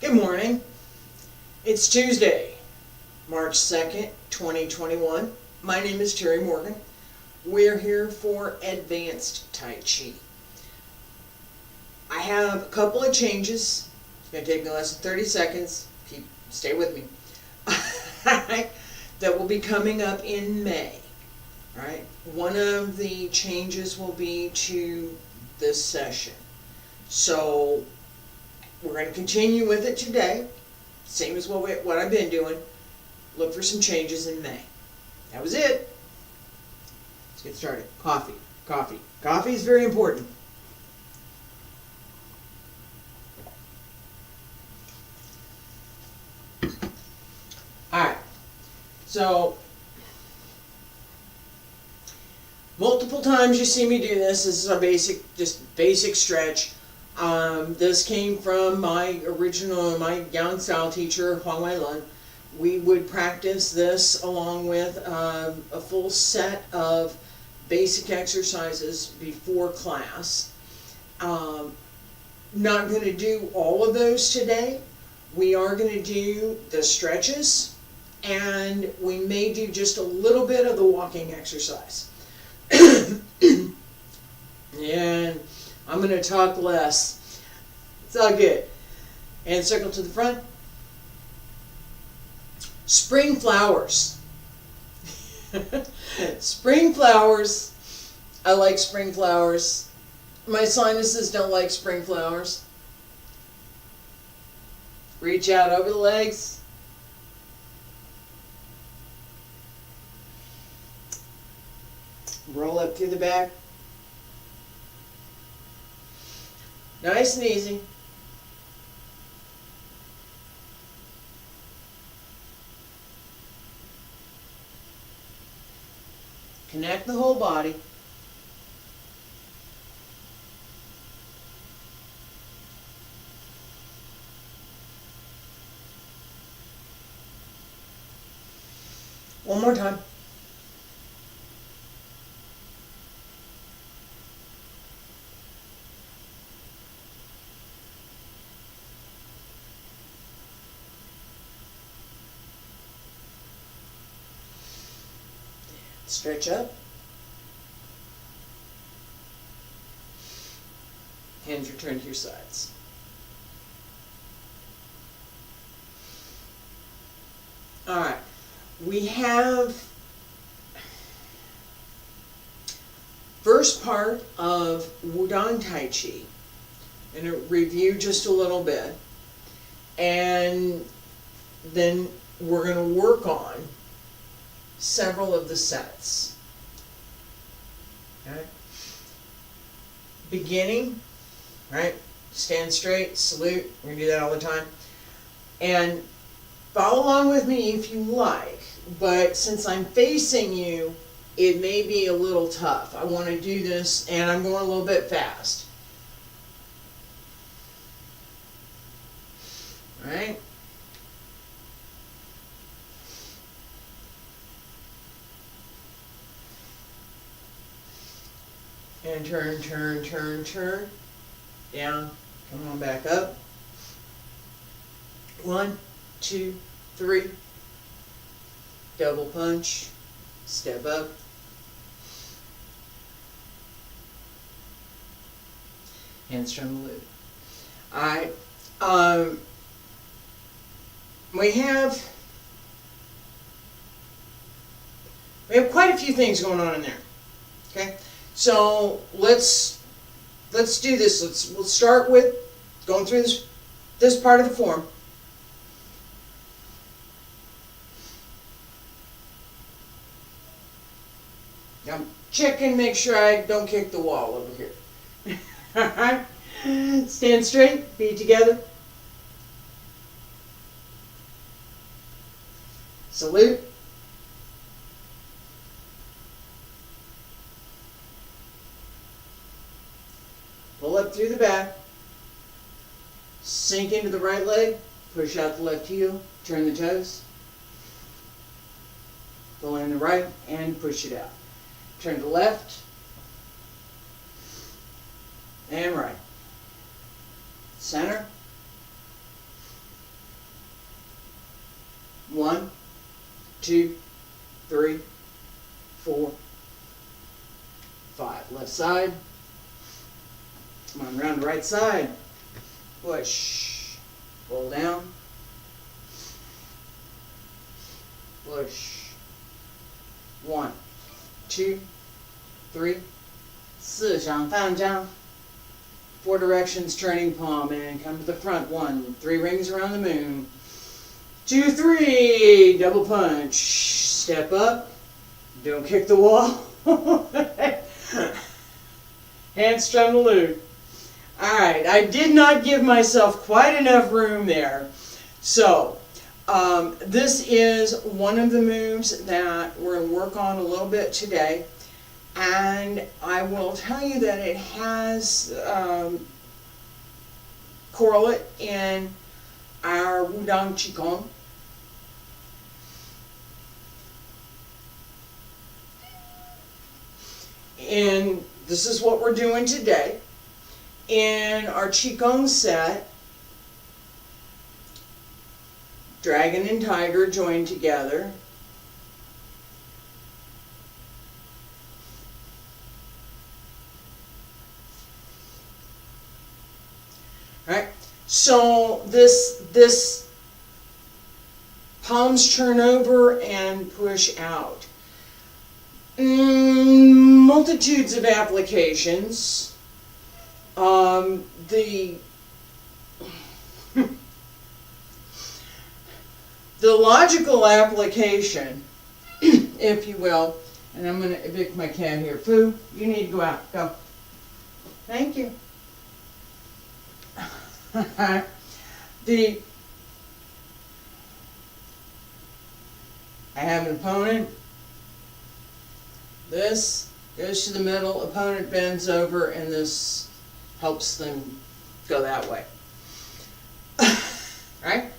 Good morning. It's Tuesday, March 2nd, 2021. My name is Terry Morgan. We're here for Advanced Tai Chi. I have a couple of changes. It's going to take me less than 30 seconds. Stay with me. That will be coming up in May. Right? One of the changes will be to this session. So we're going to continue with it today, same as what I've been doing. Look for some changes in May. That was it. Let's get started. Coffee. Coffee is very important. Alright, so multiple times you see me do this. This is our basic stretch. This came from my Yang style teacher, Huang Wai Lun. We would practice this along with a full set of basic exercises before class. Not going to do all of those today. We are going to do the stretches, and we may do just a little bit of the walking exercise. And I'm going to talk less. It's all good. And circle to the front. Spring flowers. Spring flowers. I like spring flowers. My sinuses don't like spring flowers. Reach out over the legs. Roll up through the back. Nice and easy. Connect the whole body. One more time. Stretch up. Hands return to your sides. All right. We have first part of Wudang Tai Chi. I'm going to review just a little bit. And then we're going to work on several of the sets. Okay. Beginning, right? Stand straight, salute. We're going to do that all the time. And follow along with me if you like, but since I'm facing you, it may be a little tough. I want to do this, and I'm going a little bit fast. All right? And turn, turn, turn, turn. Down. Come on back up. 1, 2, 3. Double punch. Step up. Handstring the loop. Alright. We have quite a few things going on in there. Okay? So let's do this. We'll start with going through this part of the form. I'm checking, make sure I don't kick the wall over here. Alright? Stand straight, feet together. Salute. Pull up through the back. Sink into the right leg. Push out the left heel. Turn the toes. Pull in the right and push it out. Turn to left and right. Center. 1, 2, 3, 4, 5. Left side. Come on, around the right side. Push. Pull down. Push. 1, 2, 3, 四上翻张. 4 directions, turning palm in. Come to the front. 1, 3 rings around the moon. 2, 3, double punch. Step up. Don't kick the wall. Handstrum the lute. Alright, I did not give myself quite enough room there. So, this is one of the moves that we're going to work on a little bit today. And I will tell you that it has correlate in our Wudang Qigong. And this is what we're doing today. In our Qigong set, Dragon and Tiger join together. Right? So this palms turn over and push out. Multitudes of applications. The logical application, if you will, and I'm going to evict my cat here. Foo, you need to go out. Go. Thank you. I have an opponent. This goes to the middle, opponent bends over, and this helps them go that way. Right?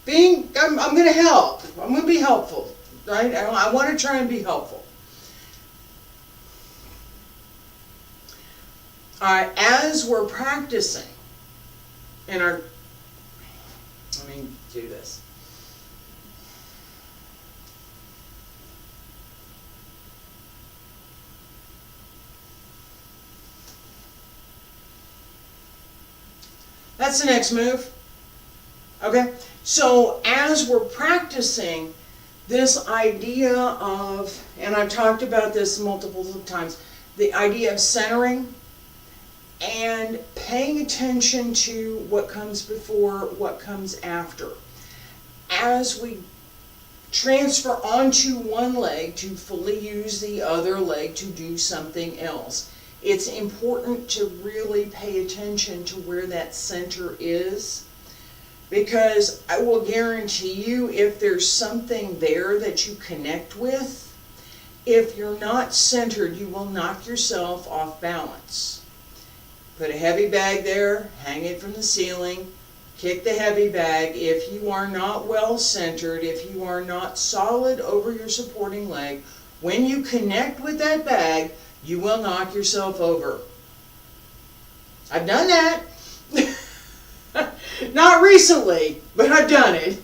I'm going to help. I'm going to be helpful. Right? I want to try and be helpful. Alright, as we're practicing in our, let me do this. That's the next move. Okay? So as we're practicing this idea of, and I've talked about this multiple times, the idea of centering and paying attention to what comes before, what comes after. As we transfer onto one leg to fully use the other leg to do something else, it's important to really pay attention to where that center is, because I will guarantee you, if there's something there that you connect with, if you're not centered, you will knock yourself off balance. Put a heavy bag there, hang it from the ceiling, kick the heavy bag. If you are not well centered, if you are not solid over your supporting leg, when you connect with that bag, you will knock yourself over. I've done that. Not recently, but I've done it.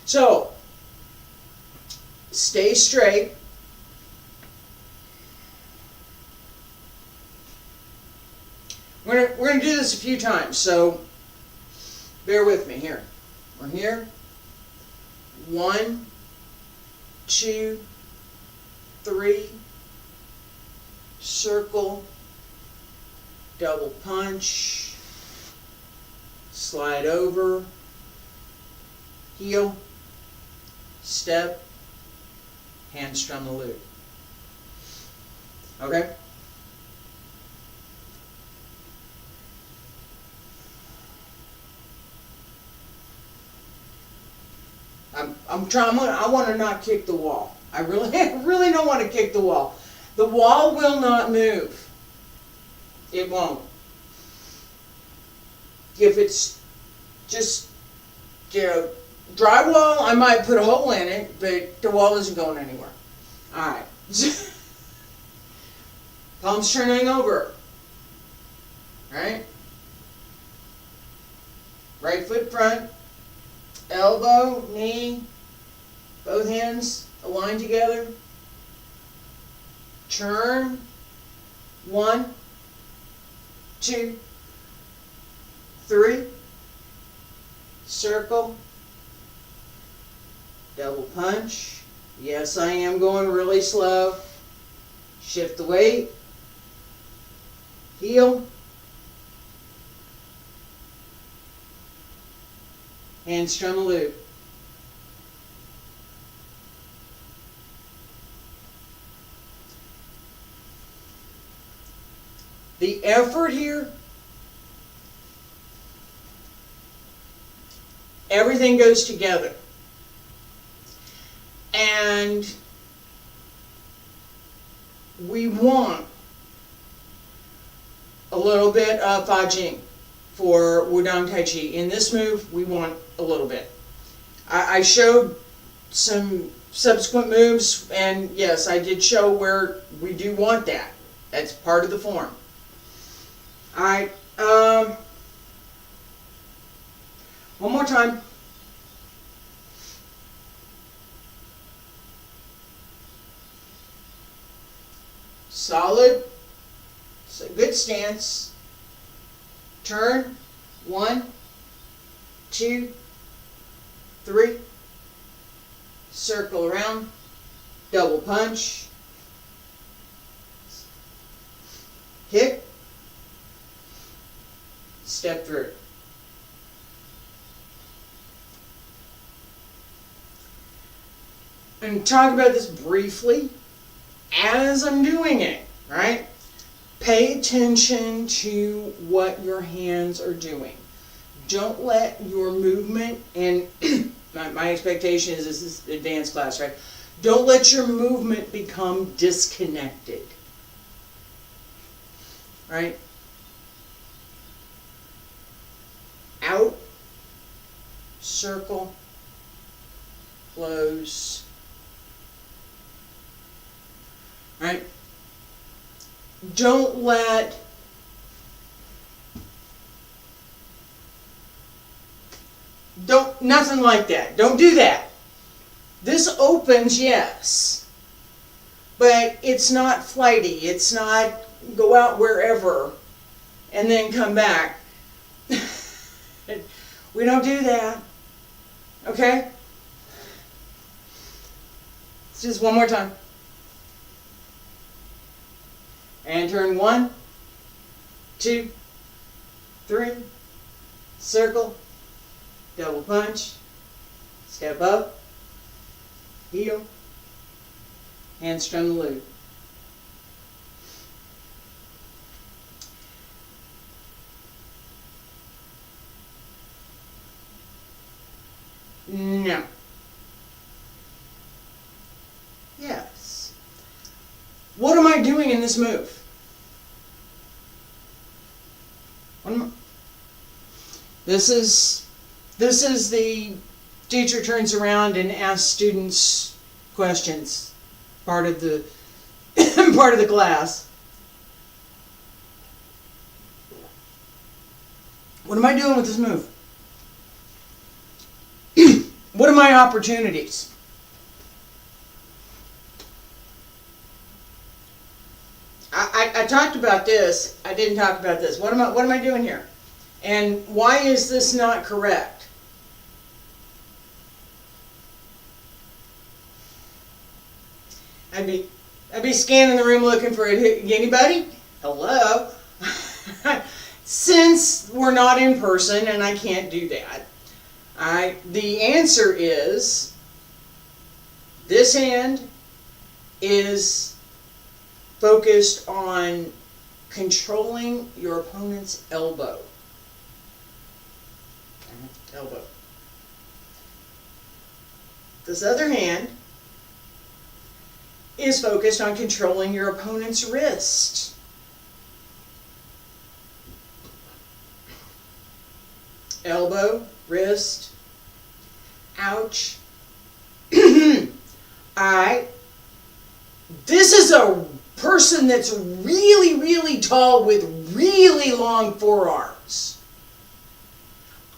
So, stay straight. We're going to do this a few times, so bear with me here. We're here. 1, 2, 3. Circle, double punch, slide over, heel, step, handstrum the lute. Okay? I want to not kick the wall. I really don't want to kick the wall. The wall will not move. It won't. If it's just, drywall, I might put a hole in it, but the wall isn't going anywhere. Alright. Palms turning over. Right? Right foot front, elbow, knee, both hands aligned together. Turn. 1, 2, 3. Circle. Double punch. Yes, I am going really slow. Shift the weight. Heel. Hamstring the loop. The effort here, everything goes together. And we want a little bit of Taiji for Wudang Taiji. In this move, we want a little bit. I showed some subsequent moves, and yes, I did show where we do want that. That's part of the form. Alright, one more time. Solid, it's a good stance. Turn, 1, 2, 3. Circle around, double punch. Kick. Step through. And talk about this briefly as I'm doing it, right? Pay attention to what your hands are doing. Don't let your movement, and my expectation is this is a dance class, right? Don't let your movement become disconnected, right? Out, circle, close, right? Don't let nothing like that. Don't do that. This opens, yes, but it's not flighty. It's not go out wherever and then come back. We don't do that. Okay? Let's do this one more time. And turn 1, 2, 3. Circle. Double punch. Step up. Heel. Hamstring the loop. No. Yes. What am I doing in this move? This is the teacher turns around and asks students questions. Part of the part of the class. What am I doing with this move? What are my opportunities? I talked about this. I didn't talk about this. What am I doing here? And why is this not correct? I'd be scanning the room looking for anybody. Hello. Since we're not in person and I can't do that, the answer is this hand is focused on controlling your opponent's elbow. Elbow. This other hand is focused on controlling your opponent's wrist. Elbow, wrist, ouch. This is a person that's really, really tall with really long forearms.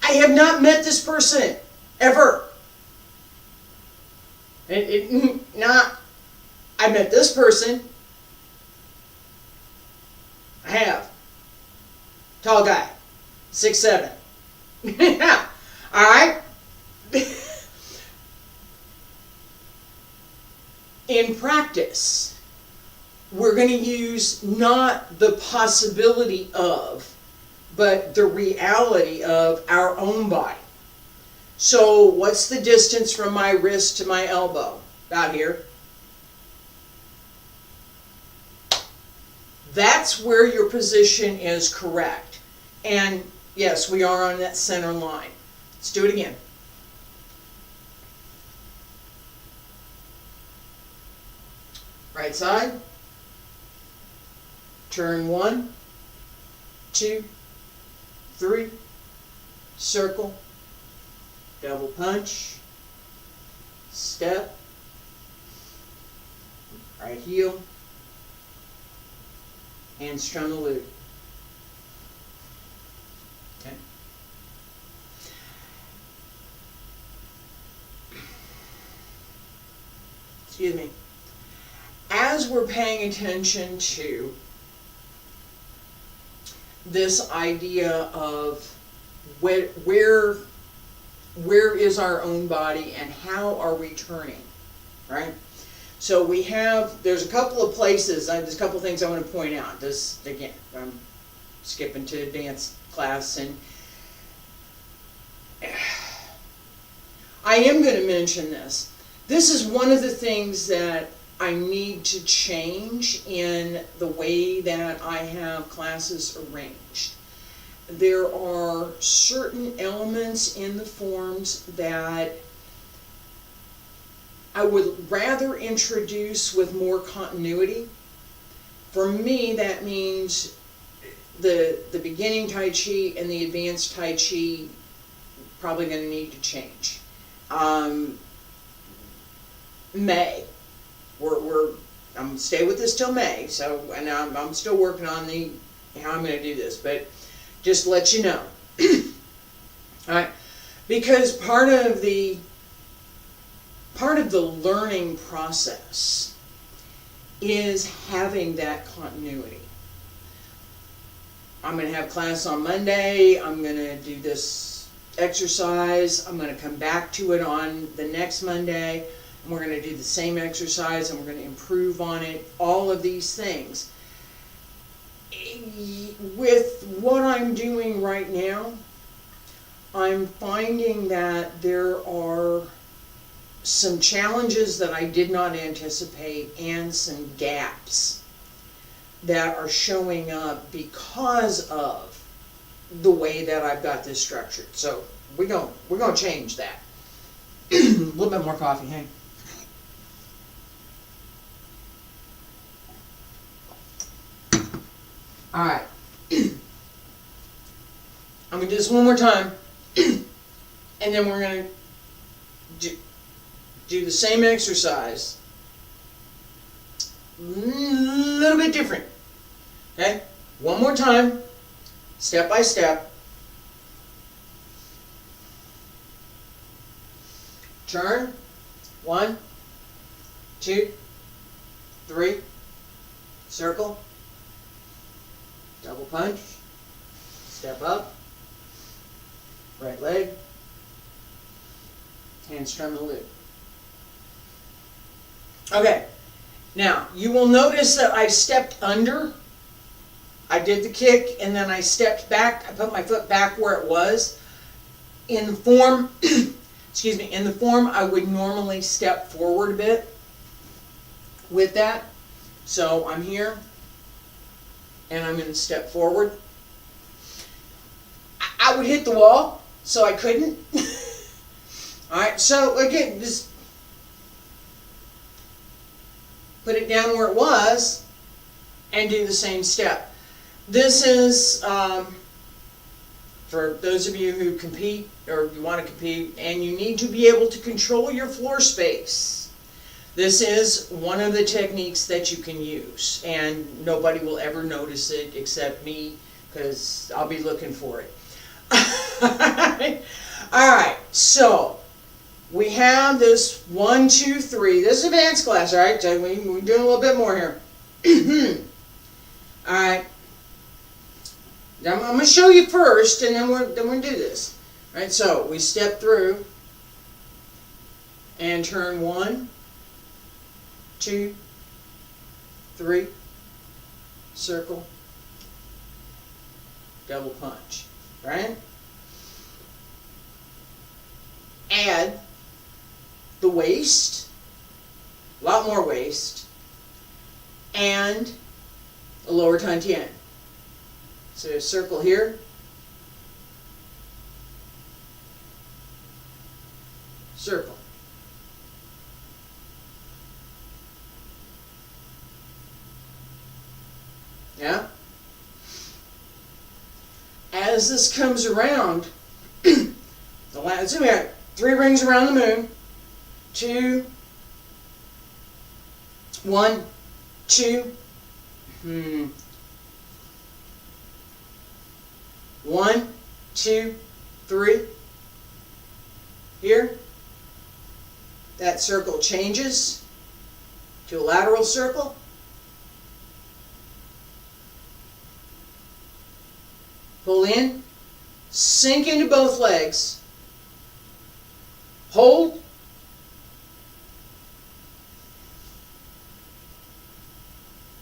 I have not met this person. Ever. Not, I met this person. I have. Tall guy. 6'7". Yeah. Alright? In practice, we're going to use not the possibility of, but the reality of our own body. So what's the distance from my wrist to my elbow? About here. That's where your position is correct. And yes, we are on that center line. Let's do it again. Right side. Turn 1, 2, 3. Circle. Double punch. Step. Right heel. Hamstring the loop. Okay. Excuse me. As we're paying attention to this idea of where is our own body and how are we turning, right? So there's a couple of places, there's a couple of things I want to point out. This, again, I'm skipping to dance class, and I am going to mention this. This is one of the things that I need to change in the way that I have classes arranged. There are certain elements in the forms that I would rather introduce with more continuity. For me, that means the beginning Tai Chi and the advanced Tai Chi probably going to need to change. May. I'm going to stay with this till May, so, and I'm still working on how I'm going to do this, but just to let you know. Alright, because part of the learning process is having that continuity. I'm going to have class on Monday, I'm going to do this exercise, I'm going to come back to it on the next Monday, and we're going to do the same exercise, and we're going to improve on it, all of these things. With what I'm doing right now, I'm finding that there are some challenges that I did not anticipate and some gaps that are showing up because of the way that I've got this structured. So we're going to change that. A little bit more coffee, hey? All right. I'm going to do this one more time, and then we're going to do the same exercise, a little bit different. Okay? One more time, step by step. Turn. 1, 2, 3. Circle. Double punch. Step up. Right leg. Hamstring the loop. Okay. Now, you will notice that I stepped under. I did the kick, and then I stepped back. I put my foot back where it was. In the form, excuse me, in the form I would normally step forward a bit with that. So I'm here, and I'm going to step forward. I would hit the wall, so I couldn't. Alright, so again, just put it down where it was and do the same step. This is, for those of you who compete or you want to compete and you need to be able to control your floor space. This is one of the techniques that you can use, and nobody will ever notice it except me, because I'll be looking for it. Alright, so we have this 1, 2, 3. This is advanced class, all right? So we're doing a little bit more here. All right. I'm going to show you first, and then we're going to do this. All right, so we step through and turn 1, 2, 3, circle, double punch, right? Add the waist, a lot more waist, and a lower Tantien. So circle here, circle. Yeah? As this comes around, so we got 3 rings around the moon, 2, 1, 2, 1, 2, 3. Here, that circle changes to a lateral circle. Pull in, sink into both legs, hold,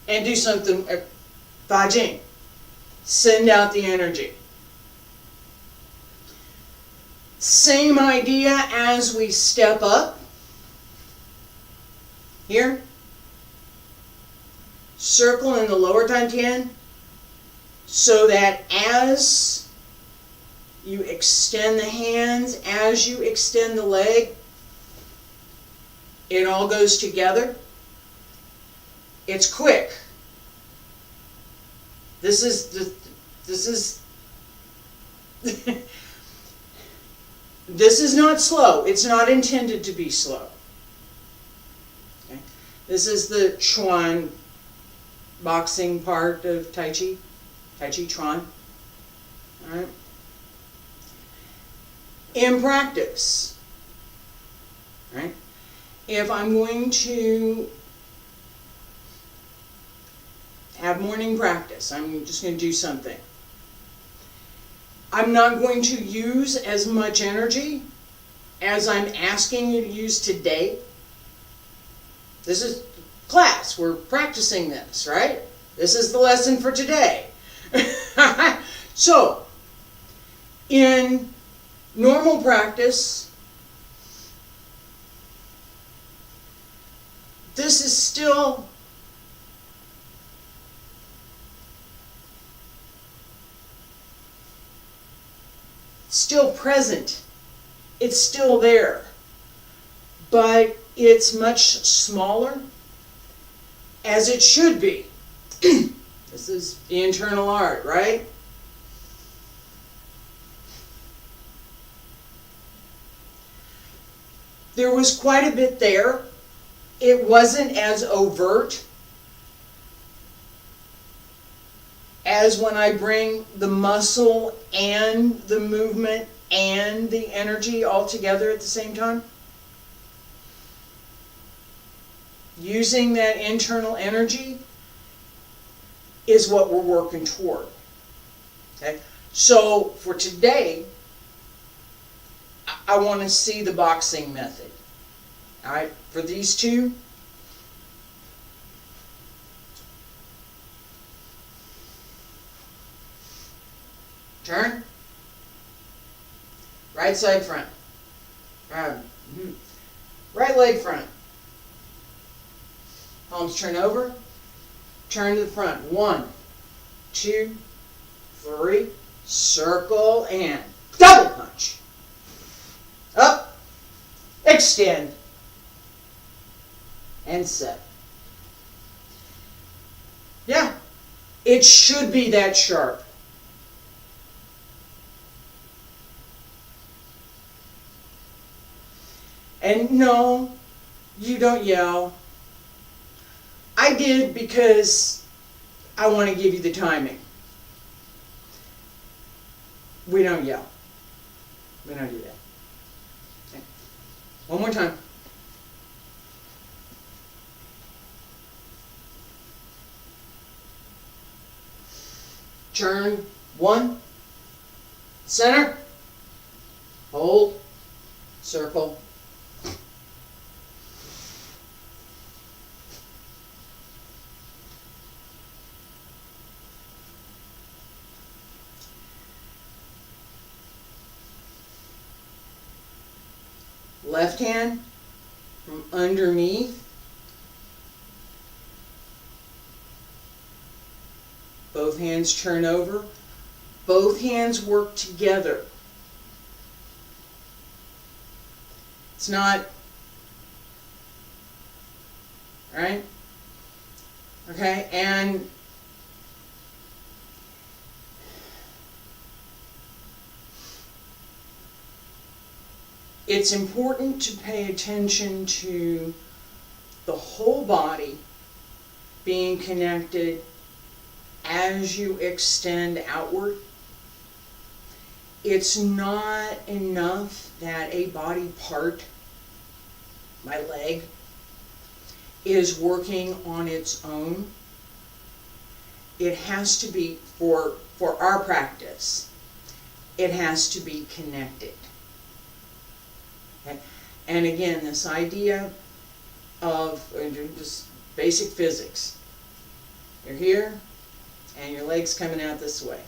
and do something, Taiji. Send out the energy. Same idea as we step up. Here. Circle in the lower Tantien so that as you extend the hands, as you extend the leg, it all goes together. It's quick. This is this is not slow. It's not intended to be slow. Okay? This is the Chuan boxing part of Tai Chi. Tai Chi Chuan. All right. In practice, right? If I'm going to have morning practice, I'm just going to do something. I'm not going to use as much energy as I'm asking you to use today. This is class. We're practicing this, right? This is the lesson for today. So, in normal practice, this is still present. It's still there. But it's much smaller, as it should be. This is the internal art, right? There was quite a bit there. It wasn't as overt as when I bring the muscle and the movement and the energy all together at the same time. Using that internal energy is what we're working toward. Okay? So for today, I want to see the boxing method. All right? For these two, turn. Right side front. Right leg front. Palms turn over. Turn to the front. 1, 2, 3. Circle and double punch. Up. Extend. And set. Yeah. It should be that sharp. And no, you don't yell. I did because I want to give you the timing. We don't yell. We don't do that. Okay. One more time. Turn. 1. Center. Hold. Circle. Left hand from underneath. Both hands turn over. Both hands work together. It's not, right? Okay, and it's important to pay attention to the whole body being connected as you extend outward. It's not enough that a body part, my leg, is working on its own. It has to be, for our practice, it has to be connected. Okay? And again, this idea of just basic physics. You're here, and your leg's coming out this way.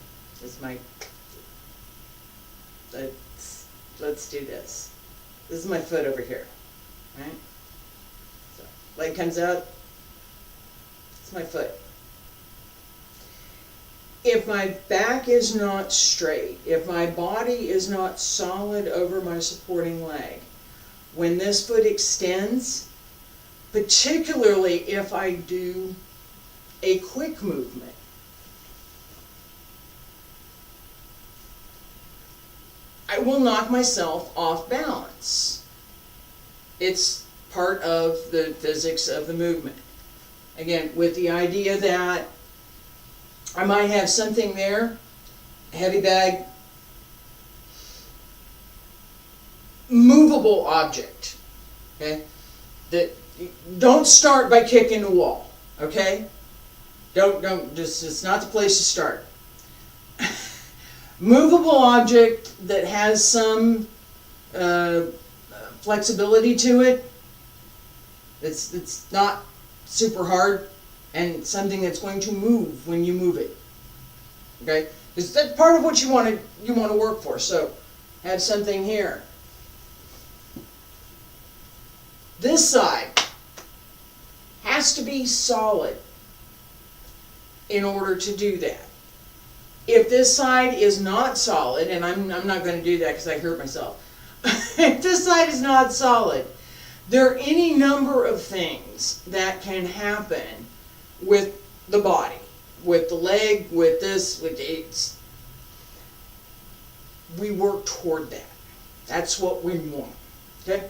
Let's do this. This is my foot over here, right? So, leg comes out, it's my foot. If my back is not straight, if my body is not solid over my supporting leg, when this foot extends, particularly if I do a quick movement, I will knock myself off balance. It's part of the physics of the movement. Again, with the idea that I might have something there, a heavy bag, movable object, okay? That don't start by kicking the wall, okay? It's not the place to start. Movable object that has some flexibility to it. It's not super hard, and something that's going to move when you move it. Okay, because that's part of what you want to work for. So, have something here. This side has to be solid in order to do that. If this side is not solid, and I'm not going to do that because I hurt myself. If this side is not solid, there are any number of things that can happen with the body, with the leg, with this, with it. We work toward that. That's what we want. Okay.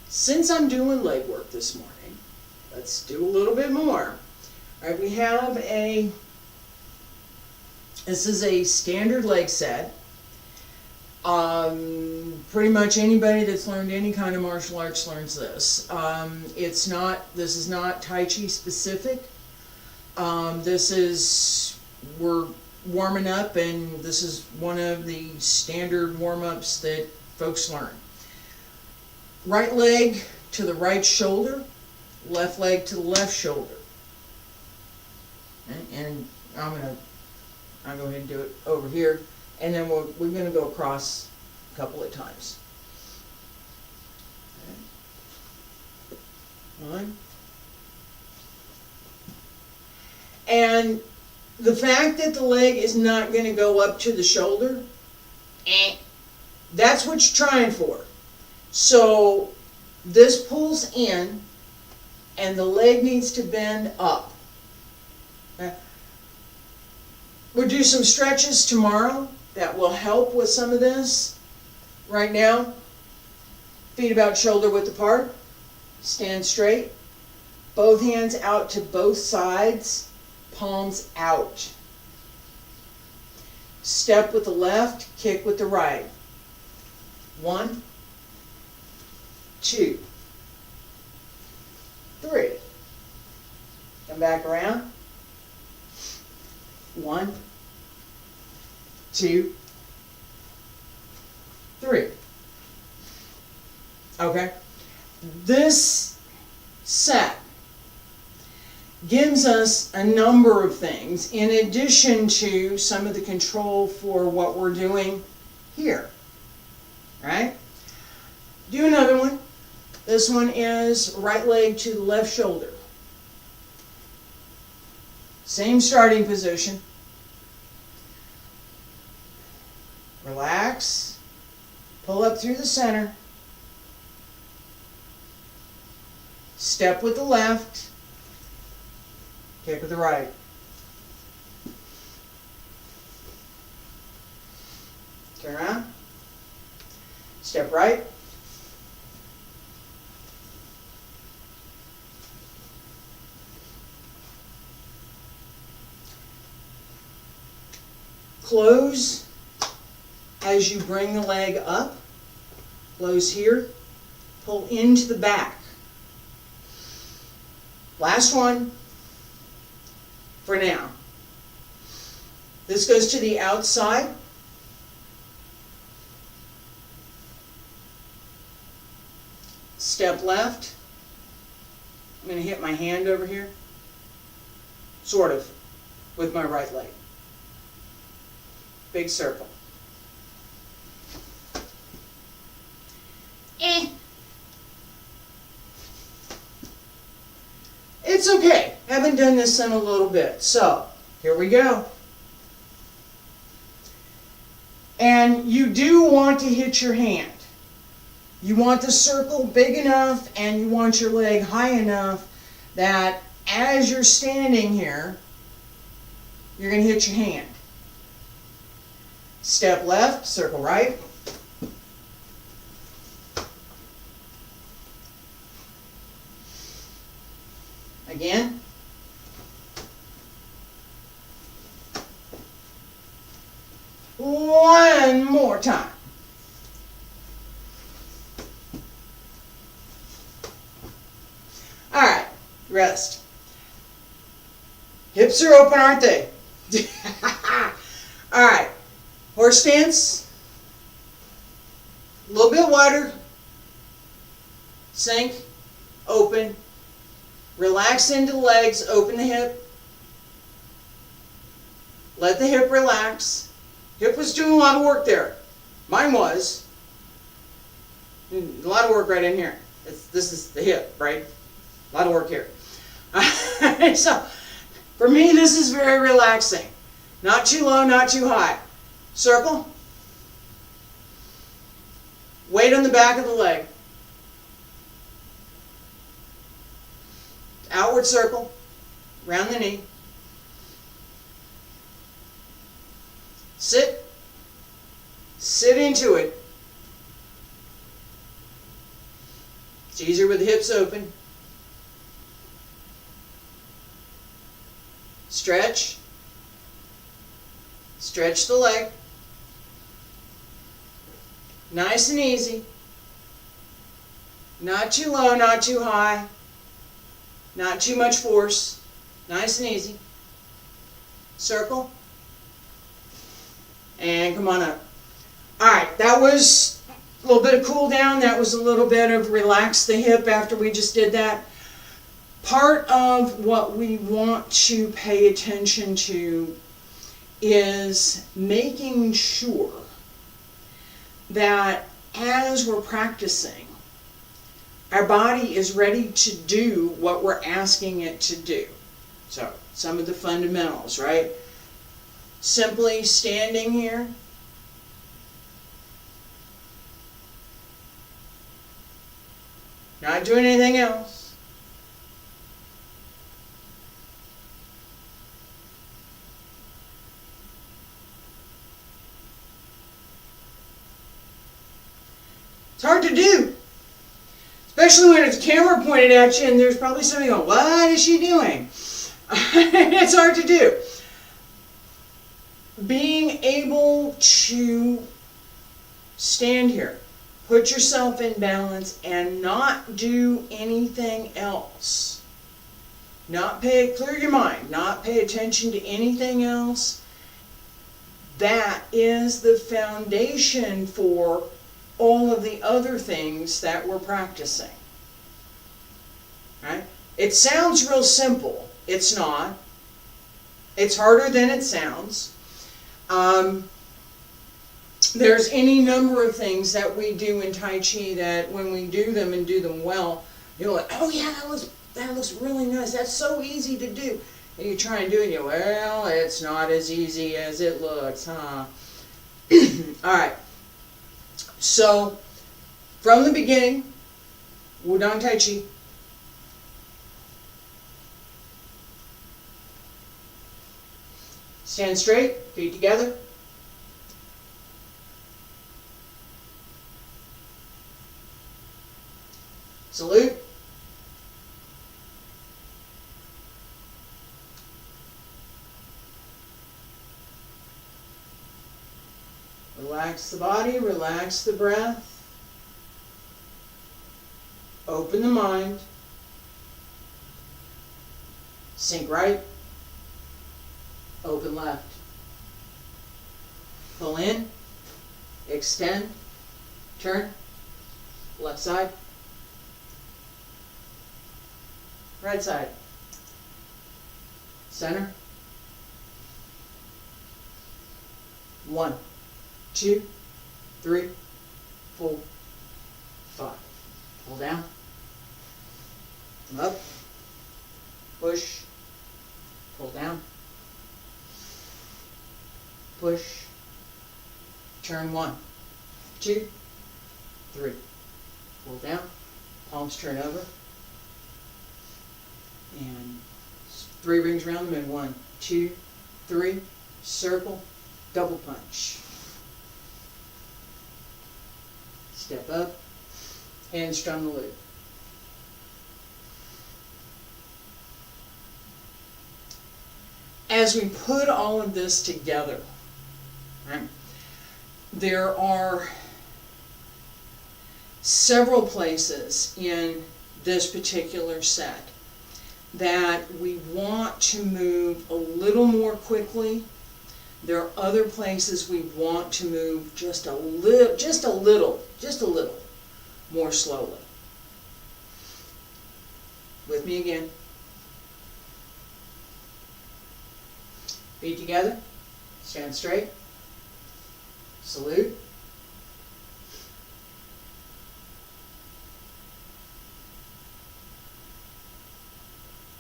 Since I'm doing leg work this morning, let's do a little bit more. All right, we have this is a standard leg set. Pretty much anybody that's learned any kind of martial arts learns this. This is not Taiji specific. We're warming up, and this is one of the standard warm-ups that folks learn. Right leg to the right shoulder, left leg to the left shoulder. And I'll go ahead and do it over here, and then we're going to go across a couple of times. Okay. 1. And the fact that the leg is not going to go up to the shoulder, that's what you're trying for. So this pulls in, and the leg needs to bend up. We'll do some stretches tomorrow that will help with some of this. Right now, feet about shoulder width apart, stand straight, both hands out to both sides, palms out. Step with the left, kick with the right. 1, 2, 3. Come back around. 1, 2, 3. Okay? This set gives us a number of things in addition to some of the control for what we're doing here. Right? Do another one. This one is right leg to the left shoulder. Same starting position. Relax. Pull up through the center. Step with the left. Kick with the right. Turn around. Step right. Close as you bring the leg up. Close here. Pull into the back. Last one for now. This goes to the outside. Step left. I'm going to hit my hand over here. Sort of. With my right leg. Big circle. It's okay. Haven't done this in a little bit. So, here we go. And you do want to hit your hand. You want the circle big enough and you want your leg high enough that as you're standing here, you're going to hit your hand. Step left, circle right. Again. One more time. All right, rest. Hips are open, aren't they? All right, horse stance. A little bit wider. Sink, open. Relax into the legs, open the hip. Let the hip relax. Hip was doing a lot of work there. Mine was. A lot of work right in here. This is the hip, right? A lot of work here. So, for me, this is very relaxing. Not too low, not too high. Circle. Weight on the back of the leg. Outward circle, round the knee. Sit. Sit into it. It's easier with the hips open. Stretch. Stretch the leg. Nice and easy. Not too low, not too high. Not too much force. Nice and easy. Circle. And come on up. Alright, that was a little bit of cool down. That was a little bit of relax the hip after we just did that. Part of what we want to pay attention to is making sure that as we're practicing, our body is ready to do what we're asking it to do. So, some of the fundamentals, right? Simply standing here. Not doing anything else. It's hard to do. Especially when it's a camera pointed at you and there's probably somebody going, what is she doing? It's hard to do. being able to stand here, put yourself in balance, and not do anything else. Clear your mind, not pay attention to anything else. That is the foundation for all of the other things that we're practicing. Right? It sounds real simple. It's not. It's harder than it sounds. There's any number of things that we do in Tai Chi that when we do them and do them well, you're like, oh yeah, that looks really nice. That's so easy to do. And you try and do it and you go, well, it's not as easy as it looks, huh? Alright. So, from the beginning, Wudang Tai Chi. Stand straight, feet together. Salute. Relax the body, relax the breath. Open the mind. Sink right. Open left. Pull in. Extend. Turn. Left side. Right side. Center. 1, 2, 3, 4, 5. Pull down. Come up. Push. Pull down. Push. Turn 1, 2, 3. Pull down. Palms turn over. And 3 rings around the moon. 1, 2, 3. Circle. Double punch. Step up. Hands strum the loop. As we put all of this together, right, there are several places in this particular set that we want to move a little more quickly. There are other places we want to move just a little more slowly. With me again. Feet together. Stand straight. Salute.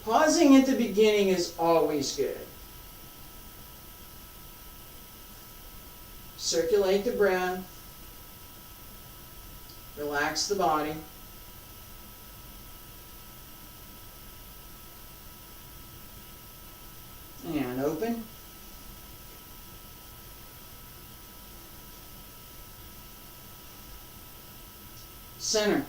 Pausing at the beginning is always good. Circulate the breath. Relax the body. And open. Center.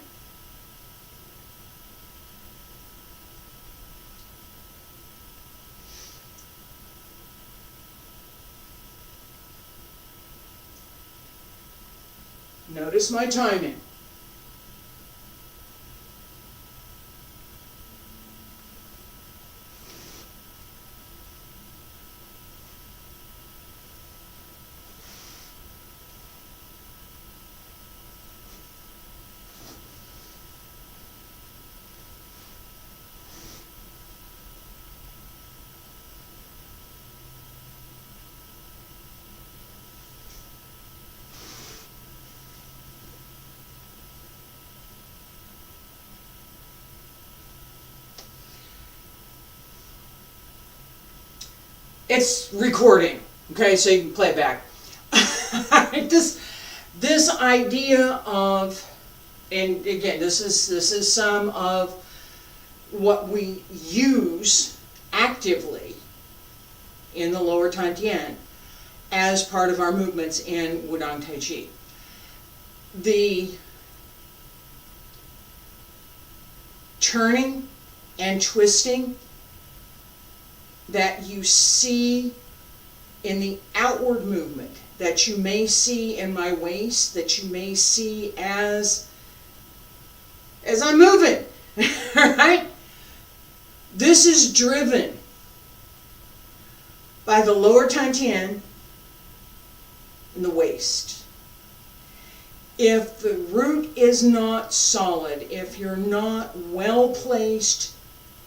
Notice my timing. It's recording, okay, so you can play it back. This idea of, and again, this is some of what we use actively in the lower Tantien as part of our movements in Wudang Tai Chi. The turning and twisting that you see in the outward movement that you may see in my waist, that you may see as I'm moving, right? This is driven by the lower Tian and the waist. If the root is not solid, if you're not well placed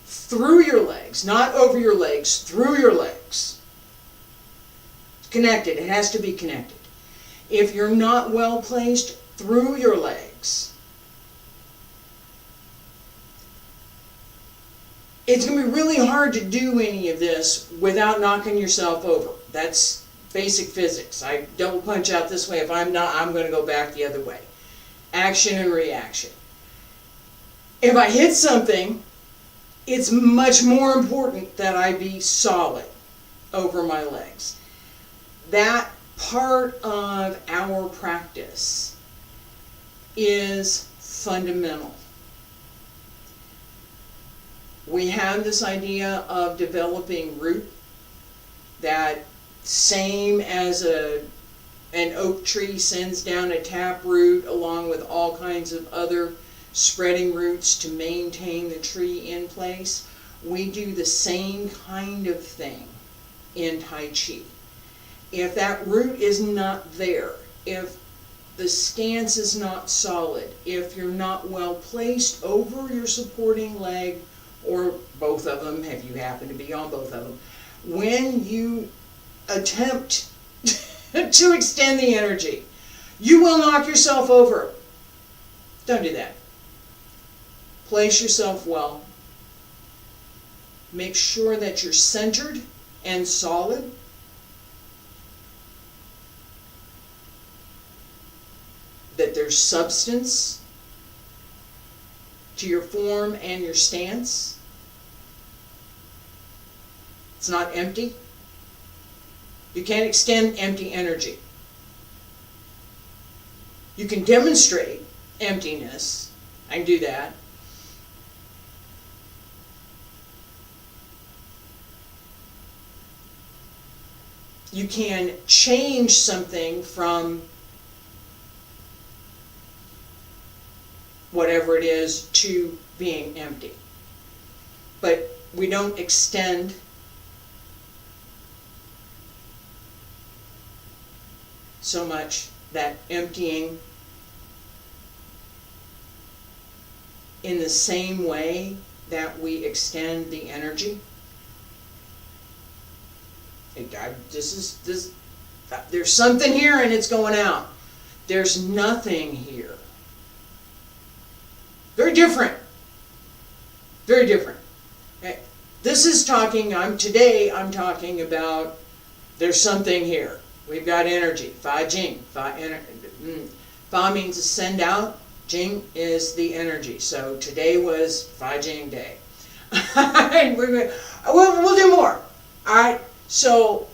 through your legs, not over your legs, through your legs, connected, it has to be connected. If you're not well placed through your legs, it's going to be really hard to do any of this without knocking yourself over. That's basic physics. I double punch out this way. If I'm not, I'm going to go back the other way. Action and reaction. If I hit something, it's much more important that I be solid over my legs. That part of our practice is fundamental. We have this idea of developing root, that same as an oak tree sends down a tap root along with all kinds of other spreading roots to maintain the tree in place. We do the same kind of thing in Tai Chi. If that root is not there, if the stance is not solid, if you're not well placed over your supporting leg, or both of them, if you happen to be on both of them, when you attempt to extend the energy, you will knock yourself over. Don't do that. Place yourself well. Make sure that you're centered and solid. That there's substance to your form and your stance. It's not empty. You can't extend empty energy. You can demonstrate emptiness. I can do that. You can change something from whatever it is to being empty. But we don't extend so much that emptying in the same way that we extend the energy. There's something here and it's going out. There's nothing here. Very different. Very different. Okay. This is talking, today I'm talking about there's something here. We've got energy. Fa Jing. Fa means to send out. Jing is the energy. So today was Fa Jing Day. And we'll do more. Alright, so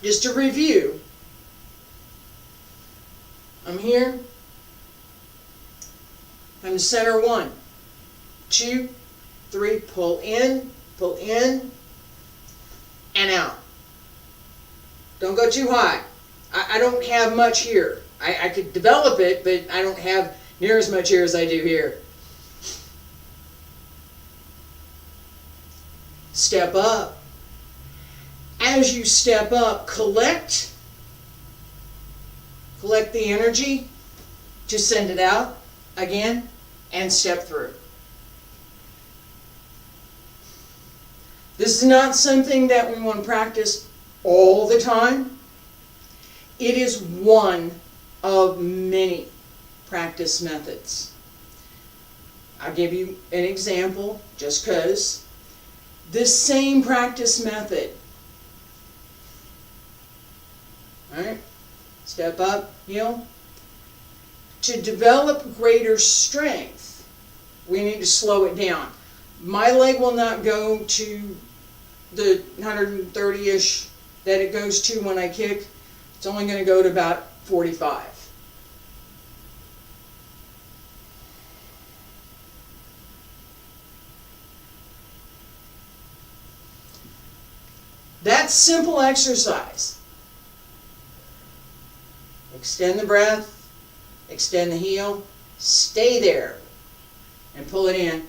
just to review, I'm here. I'm center 1, 2, 3, pull in, and out. Don't go too high. I don't have much here. I could develop it, but I don't have near as much here as I do here. Step up. As you step up, collect the energy to send it out again and step through. This is not something that we want to practice all the time. It is one of many practice methods. I'll give you an example just because. This same practice method. Alright? Step up, heel. To develop greater strength, we need to slow it down. My leg will not go to the 130-ish that it goes to when I kick. It's only going to go to about 45. That that simple exercise. Extend the breath, extend the heel, stay there, and pull it in.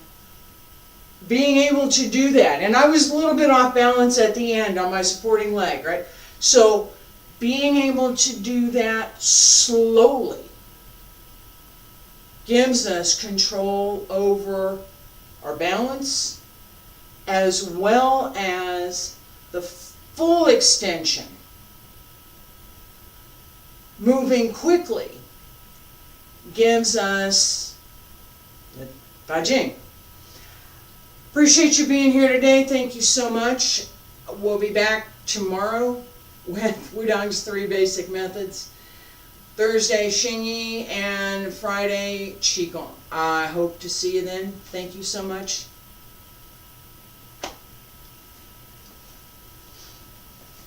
Being able to do that, and I was a little bit off balance at the end on my supporting leg, right? So being able to do that slowly gives us control over our balance, as well as the full extension. Moving quickly gives us the Taiji. Appreciate you being here today. Thank you so much. We'll be back tomorrow with Wudang's 3 basic methods. Thursday, Xingyi, and Friday, Qigong. I hope to see you then. Thank you so much.